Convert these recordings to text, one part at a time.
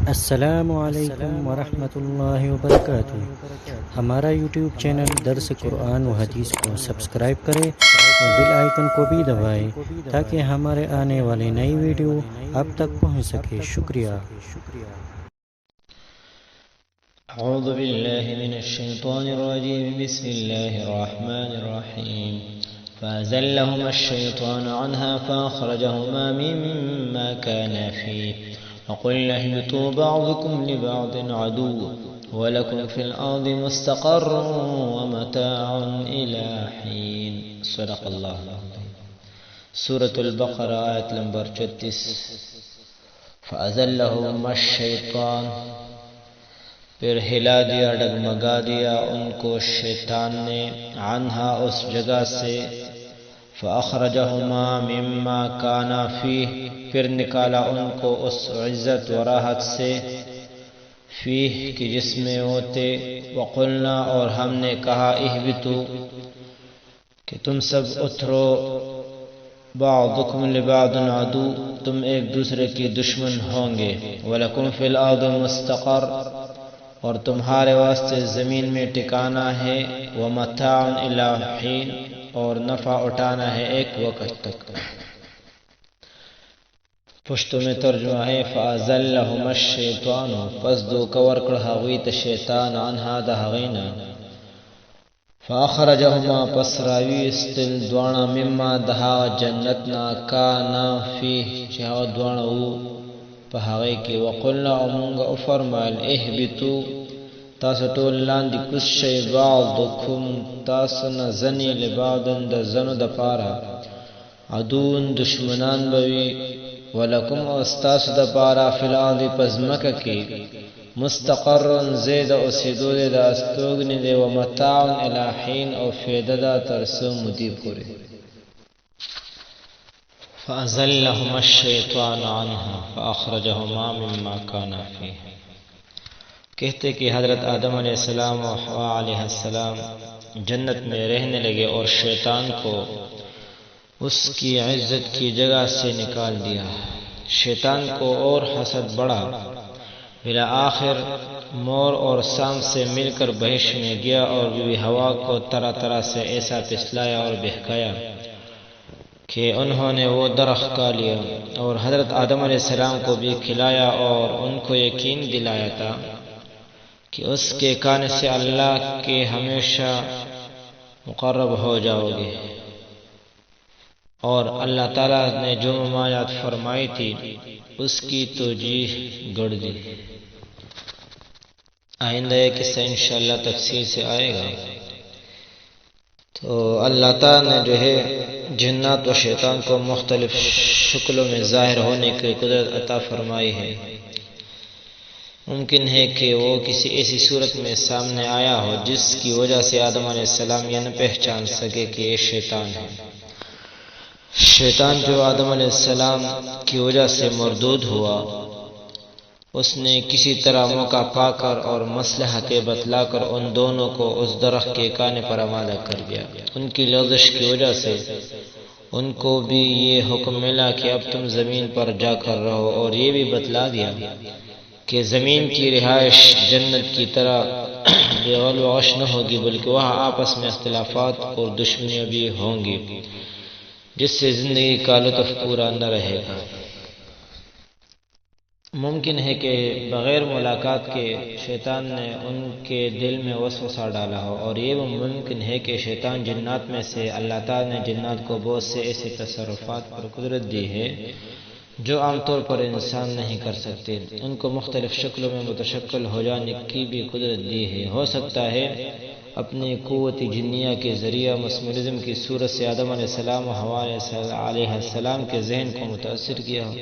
السلام علیکم ورحمۃ اللہ وبرکاتہ۔ ہمارا یوٹیوب چینل درس قرآن و حدیث کو سبسکرائب کریں اور بیل آئیکن کو بھی دبائیں تاکہ ہمارے آنے والی نئی ویڈیو آپ تک پہنچ سکے۔ شکریہ۔ اعوذ باللہ من الشیطان الرجیم، بسم اللہ الرحمن الرحیم۔ فأزلهما الشيطان عنها فأخرجهما مما كانا فيه وقلنا اهبطوا بعضكم لبعض عدو ولكم في الأرض مستقر ومتاع إلى حين۔ صدق اللہ العظیم۔ سورة البقرہ آیت نمبر 36۔ فأزلهما الشیطان، پھر ہلا دیا، ڈگمگا دیا ان کو شیطان نے، عنہا اس جگہ سے، فأخرجہما مما کانا فیہ، پھر نکالا ان کو اس عزت و راحت سے، فیہ کہ جس میں ہوتے، وقلنا اور ہم نے کہا، اہبتو کہ تم سب اترو، بعضکم لبعض عدو، تم ایک دوسرے کی دشمن ہوں گے، ولکم فی الارض مستقر، اور تمہارے واسطے زمین میں ٹکانا ہے، ومتاع الی حین، اور نفع اٹھانا ہے ایک وقت تک۔ پشتو میں ترجمہ ہے، فأزلہما الشیطان، پس دو کور کر ہغویت شیطان، عنہا دا ہغینا، فأخرجہما پس راویستل دوانا، مما دہا جنتنا، کانا فیہ چاہو دوانا وہ پہاگے کی، وقلنا امونگا افرمائل، اہبتو تاسو طول لاندی کس شی، بعضکم تاسو نزنی، لبعضن دا زنو دا پارا، عدون دشمنان بوی، ولکم استاسو دا پارا، فی الارض پزمکہ کی، مستقرن زید اسیدو دے دا استوگنی دے، ومتاعن الی حین، او فیدہ دا ترسو مدی پورے۔ فأزلهما الشیطان عنہا فأخرجہما مما کانا فیہ۔ کہتے کہ حضرت آدم علیہ السلام و حوا علیہ السلام جنت میں رہنے لگے اور شیطان کو اس کی عزت کی جگہ سے نکال دیا۔ شیطان کو اور حسد بڑھا، بالآخر مور اور سام سے مل کر بہشت میں گیا اور بیوی حوا کو طرح طرح سے ایسا پسلایا اور بہکایا کہ انہوں نے وہ درخت کھا لیا، اور حضرت آدم علیہ السلام کو بھی کھلایا اور ان کو یقین دلایا تھا کہ اس کے کھانے سے اللہ کے ہمیشہ مقرب ہو جاؤ گے، اور اللہ تعالیٰ نے جو ممانعت فرمائی تھی اس کی توجیہ گڑ دی۔ آئندہ یہ قصہ انشاءاللہ تفصیل سے آئے گا۔ تو اللہ تعالیٰ نے جو ہے جنات و شیطان کو مختلف شکلوں میں ظاہر ہونے کی قدرت عطا فرمائی ہے۔ ممکن ہے کہ وہ کسی ایسی صورت میں سامنے آیا ہو جس کی وجہ سے آدم علیہ السلام یہ نہ پہچان سکے کہ یہ شیطان ہے۔ شیطان جو آدم علیہ السلام کی وجہ سے مردود ہوا، اس نے کسی طرح موقع پا کر اور مصلحتیں بتلا کر ان دونوں کو اس درخت کے کھانے پر آمادہ کر دیا۔ ان کی لغزش کی وجہ سے ان کو بھی یہ حکم ملا کہ اب تم زمین پر جا کر رہو، اور یہ بھی بتلا دیا کہ زمین کی رہائش جنت کی طرح بے غل و غش نہ ہوگی، بلکہ وہاں آپس میں اختلافات اور دشمنیاں بھی ہوں گی، جس سے زندگی کا لطف پورا نہ رہے گا۔ ممکن ہے کہ بغیر ملاقات کے شیطان نے ان کے دل میں وسوسہ ڈالا ہو، اور یہ ممکن ہے کہ شیطان جنات میں سے اللہ تعالیٰ نے جنات کو بہت سے ایسے تصرفات پر قدرت دی ہے جو عام طور پر انسان نہیں کر سکتے۔ ان کو مختلف شکلوں میں متشکل ہو جانے کی بھی قدرت دی ہے۔ ہو سکتا ہے اپنی قوت جنیہ کے ذریعہ مسمرزم کی صورت سے آدم علیہ السلام و حوا علیہ السلام کے ذہن کو متاثر کیا ہو،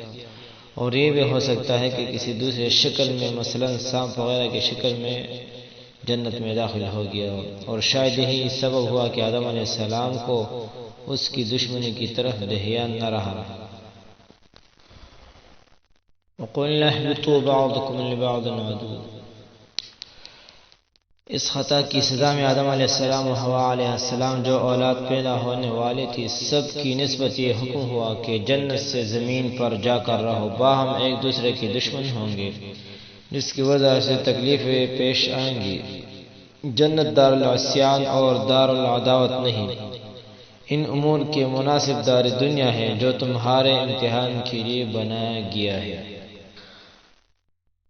اور یہ بھی ہو سکتا ہے کہ کسی دوسرے شکل میں، مثلا سانپ وغیرہ کی شکل میں جنت میں داخل ہو گیا ہو، اور شاید یہی سبب ہوا کہ آدم علیہ السلام کو اس کی دشمنی کی طرف دھیان نہ رہا۔ وَقُلْنَا اهْبِطُوا بَعْضُكُمْ لِبَعْضٍ عَدُوٌّ۔ اس خطا کی سزا میں آدم علیہ السلام و حوا علیہ السلام جو اولاد پیدا ہونے والی تھی، سب کی نسبت یہ حکم ہوا کہ جنت سے زمین پر جا کر رہو، باہم ایک دوسرے کے دشمن ہوں گے، جس کی وجہ سے تکلیفیں پیش آئیں گی۔ جنت دار العصیان اور دار العداوت نہیں، ان امور کے مناسب دار دنیا ہے جو تمہارے امتحان کے لیے بنایا گیا ہے۔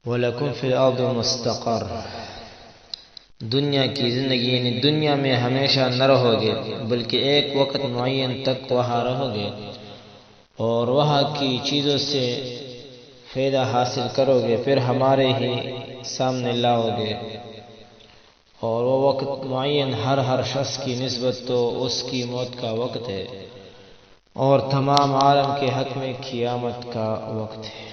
وَلَكُمْ فِي الْأَرْضِ مُسْتَقَرٌّ، دنیا کی زندگی یعنی دنیا میں ہمیشہ نہ رہو گے بلکہ ایک وقت معین تک وہاں رہو گے اور وہاں کی چیزوں سے فائدہ حاصل کرو گے، پھر ہمارے ہی سامنے لاؤ گے، اور وہ وقت معین ہر شخص کی نسبت تو اس کی موت کا وقت ہے اور تمام عالم کے حق میں قیامت کا وقت ہے۔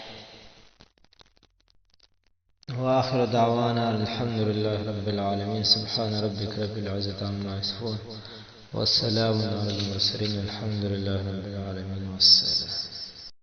وآخر دعوانا الحمد لله رب العالمين، سبحان ربك رب العزة عما يصفون والسلام على المرسلين، الحمد لله رب العالمين والسلام۔